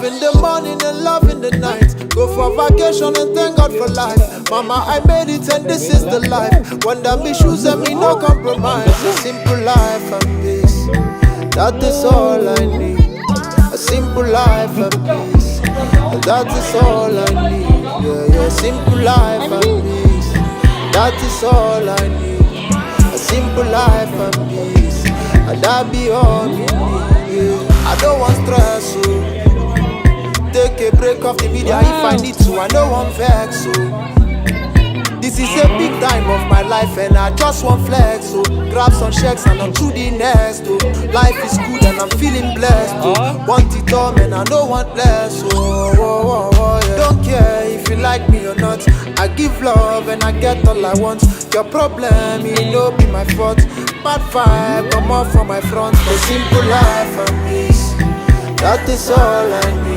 In the morning and love in the night. Go for vacation and thank God for life. Mama, I made it and this is the life. When there be shoes and me no compromise. A simple life and peace, that is all I need. A simple life and peace, that is all I need. Yeah, yeah, simple life and peace, that is all I need. A simple life and peace, and that be all we need. Yeah. I don't want stress, so take a break off the media if I need to. I know I'm vex, so this is a big time of my life and I just want flex, so grab some checks and I'm to the next, oh. Life is good and I'm feeling blessed, oh. Want it all man, I don't want less, yeah. Don't care if you like me or not, I give love and I get all I want. Your problem, it no be my fault. Bad vibe, come off from my front. A simple life and peace, that is all I need.